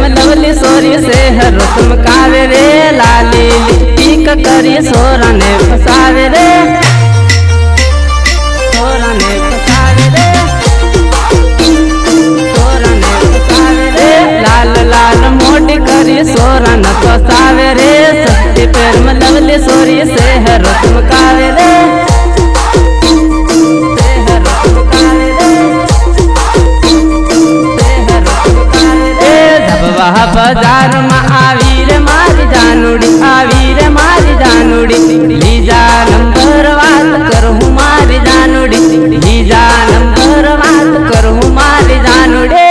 में lovely sorry से हर तुम कावे रे लाली लिपस्टिक करी सोरा ने फसावे रे सोरा ने फसावे रे सोरा ने फसावे रे लाल लाल मोटी करी सोरा न फसावे रे सस्ती पैर में लवली सोरी से हर तुम कावे रे बाजार में आवी रे मारी जानुड़ी आवी रे मारी जानुड़ी लीजा नंबर बात करूँ मारी जानुड़ी लीजा नंबर बात करूँ मारी जानुड़ी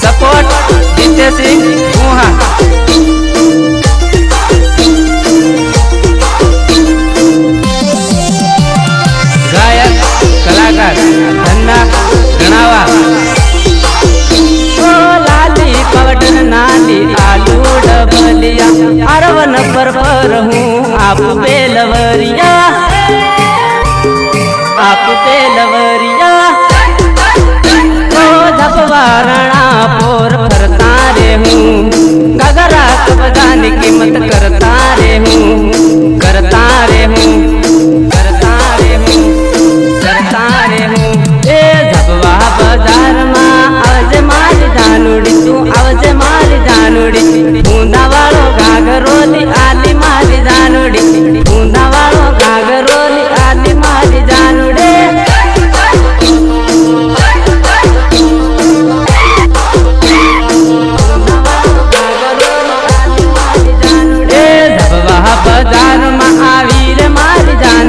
सपोर्ट जिते सिंह गुहा धन्ना गणावा ओ लाली पवडन नाली आलू डबलिया अरवन पर हूँ आप बेलवरिया ओ धपवारणा पोर फरता रे हूँ गगरा कब जाने कीमत करता रे हूँ करता रे हूँ करता रे हूँ करता रे हूँ ए धपवा बाजार में आवज मारी जानुड़ी तू आवज मारी जानुड़ी बूंदा वालो घाघरोली आली मारी जानुड़ी बूंदा वालो घाघरोली आली मारी जानुड़ी बाजार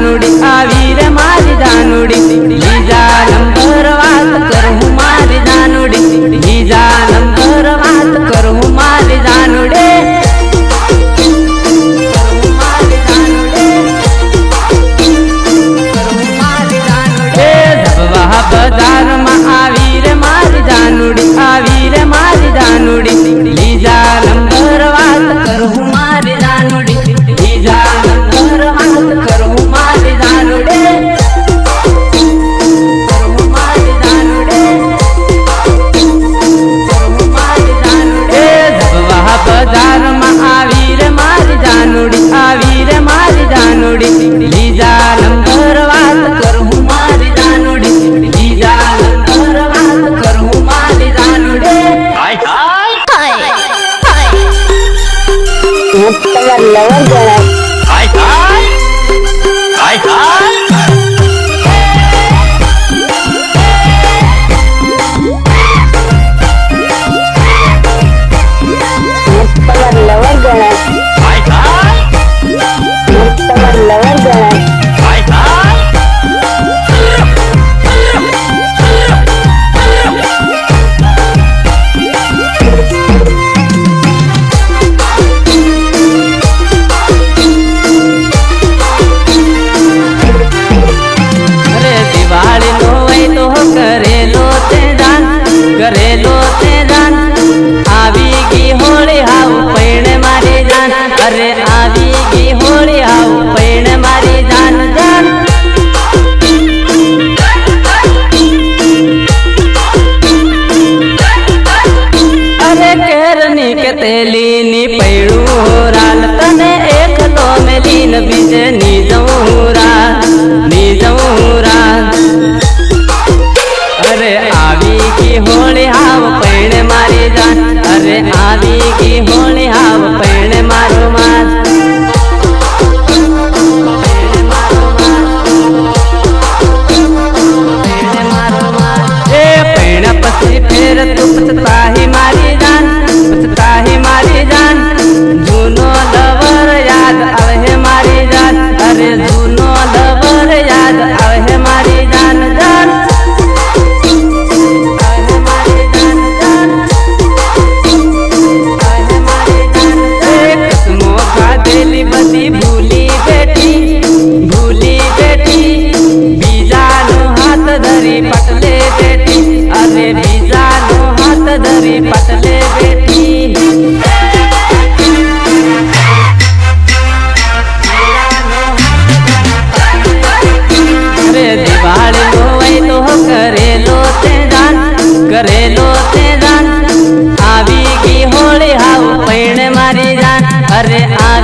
में आवी रे मारी जानुड़ी लीजा नंबर बात करूँ मारी जानुड़ी लीजा नंबर बात करूँ मारी जानुड़ी बाजार में आवी रे मारी जानुड़ी लीजा नंबर बात करूँ मारी जानुड़ी लीजा नंबर बात करूँ मारी जानुड़ी बाजार में आवी रे मारी जानुड़ी लीजा नंबर बात करूँ मारी जानुड़ी लीजा नंबर बात करूँ मारी जानुड़ी हाय हाय लवर जरा हाय हाय हाय हाय लवर जरा लवर जरा करेलो ते जान आवी की होली हाउ पैण मारी जान अरे आवी की होली हाउ पैण मारी जान जान अरे केरनी के तेली नी पैणू राल तने एक तो में लीन बीज नी जऊरा अरे आवी की होली हाव पैण मारी जान अरे आवी की होली हाव पैण मारो मार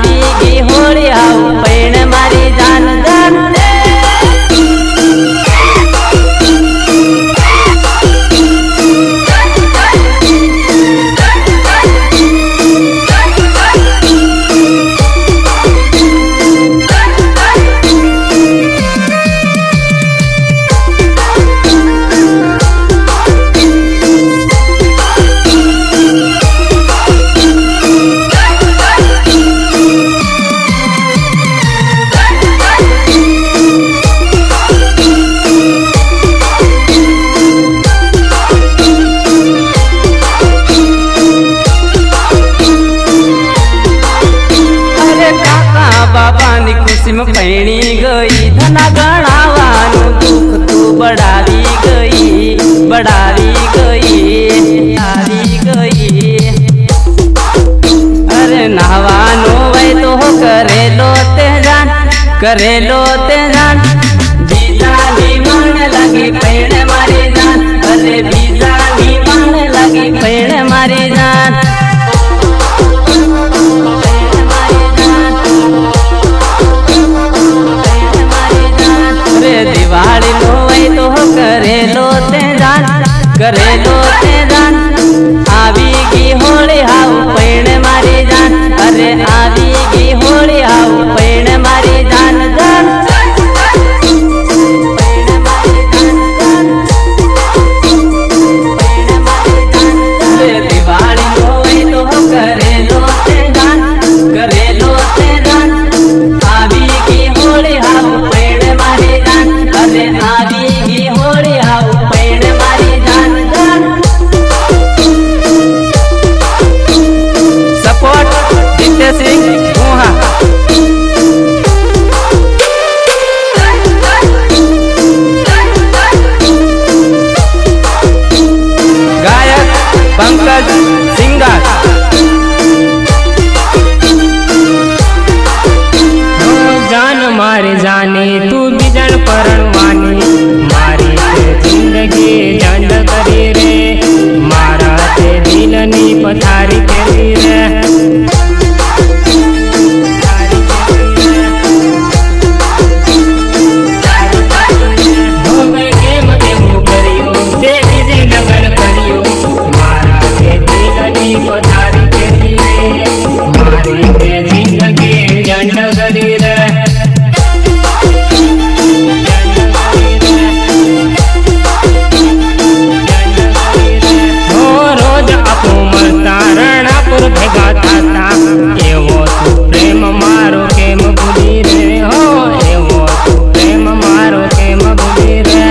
આવી ગઈ હોળી આવું પૈણ મારી જાન જાન બાબાની ખુશીમાં પૈણી ગઈ ધના ગણાવાનું દુઃખ તું બળાવી ગઈ આવી ગઈ અરે નાવાનું હોય તો કરેલો તે જાન બીજાની મન લાગી પૈણ મારી જાન અરે બીજાની મન લાગી પૈણ મારી જાન દિવાળી નો હોય તો કરેલો તે જાન આવી ગઈ હોળી આવું પૈણ મારી જાન અરે આવી ગઈ હોળી આવું પૈણ મારી જાન જાન દિવાળી નો હોય તો કરેલો તે જાન આવી ગઈ હોળી આવું પૈણ મારી જાન અરે આવી ગઈ હોળી આવું પૈણ મારી જાન જાન સપોર્ટ જીતેસિંહ મોહા ગાયક પંકજ સિંગાર जान मारे जाने तू बिजन परवानी मारी ते जिंदगी जंड करी रे मारा ते दिलनी पथारी करी रे ભેગા થતા એવો તું પ્રેમ મારો કેમ ભૂલી રે હો એવો તું પ્રેમ મારો કેમ ભૂલી રે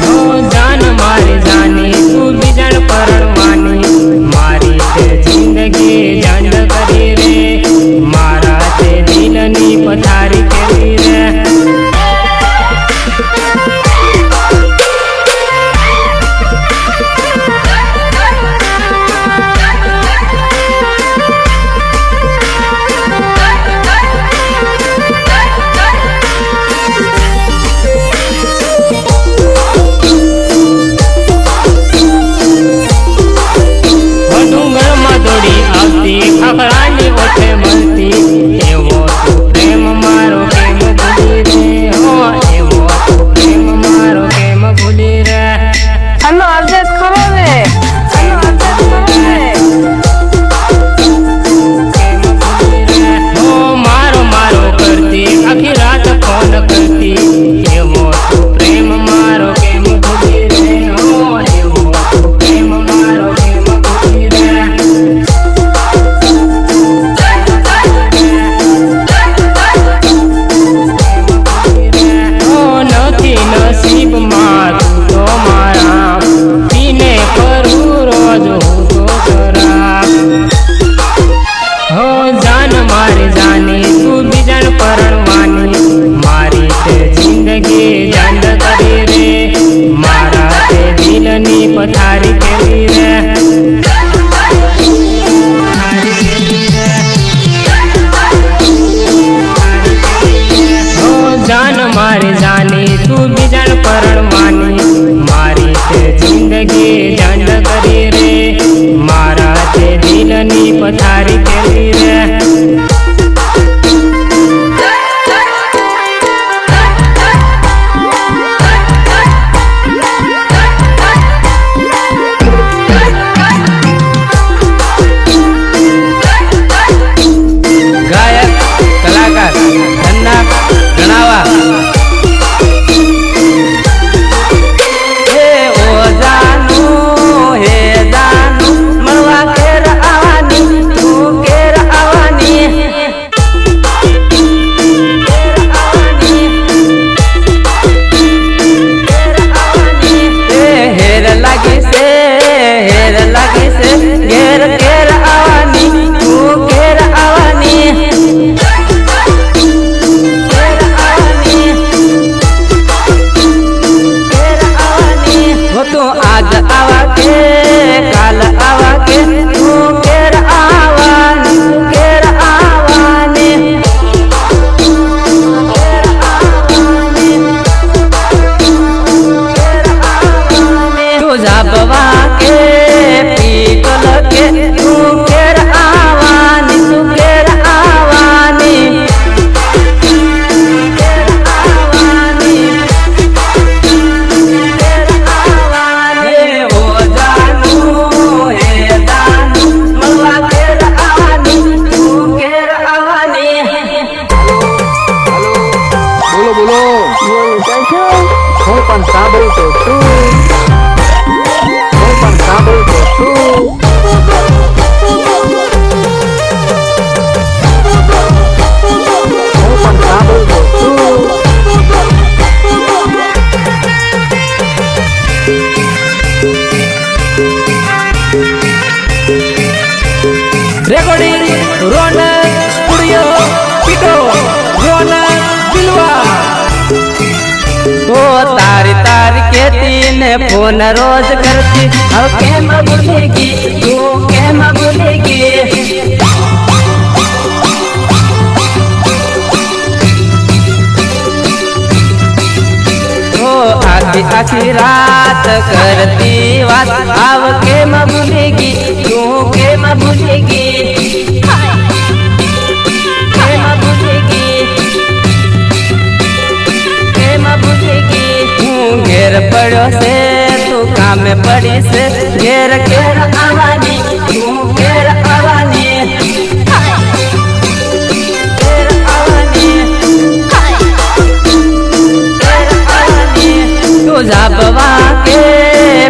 હો જાન મારી જાની તું બીજણ પરણવાની મારી તે જિંદગી જંડ કરી રે મારા તે દિલની પથારી કરી રે ખખડાની ઓઠે મળતી એવો તું પ્રેમ મારો કેમ ભૂલી રે હો એવો તું પ્રેમ મારો કેમ ભૂલી રે આનો અર્થ ખરો ને હો મારો મારો કરતી આખી રાત ફોન કરતી એવો તું પ્રેમ મારો કેમ ભૂલી રે હો એવો તું પ્રેમ મારો કેમ ભૂલી રે નસીબ માં તું તો મારા જિંદગી દંડ કરી રે મારા તે દિલની પથારી કરી રે ગાયક કલાકાર ધનના ગણાવા હે ઓ જાનું હે જાનું મળવા કેર આવવાની તું કેર આવવાની હેર લાગી છે ઘેર ઘેર આવવાની તું ઘેર આવવાની वो तो आज आवा के काल आवा के तू केर आवानी तू केर आवानी तुझा बवा के पीतल के तू केर आवानी तू केर आवानी બોલો બોલો હું પણ સાંભળું તો છું હું પણ સાંભળું તો છું હું પણ સાંભળું તો છું રેકોર્ડિંગ રોનક સ્ટુડિયો પીટો રોનક દિલવા ઓ તારી તારી કેતી ને ફોન રોજ કરતી હવે કેમ ભૂલેગી તું કેમ ભૂલેગી ઓ આખી રાત કરતી વાત આવ કેમ ભૂલેગી તું કેમ ભૂલેગી કેમ ભૂલેગી કેમ ભૂલેગી હું ઘેર પડ્યો છે તું કામે પડી છે ઘેર ઘેર આવવાની તું ઘેર આવવાની ઘેર આવવાની तुझा बवा के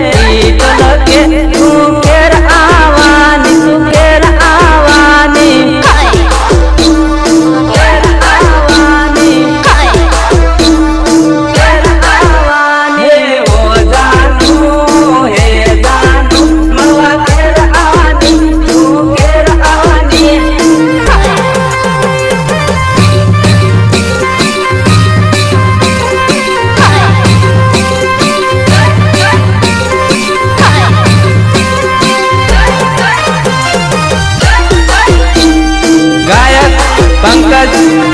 पीतल के तू केर आवानी तू केर आवानी केर आवानी केर आवानी ओ जानू हे जानू મળવા કેર આવવાની તું કેર આવવાની ગાયક પંકજ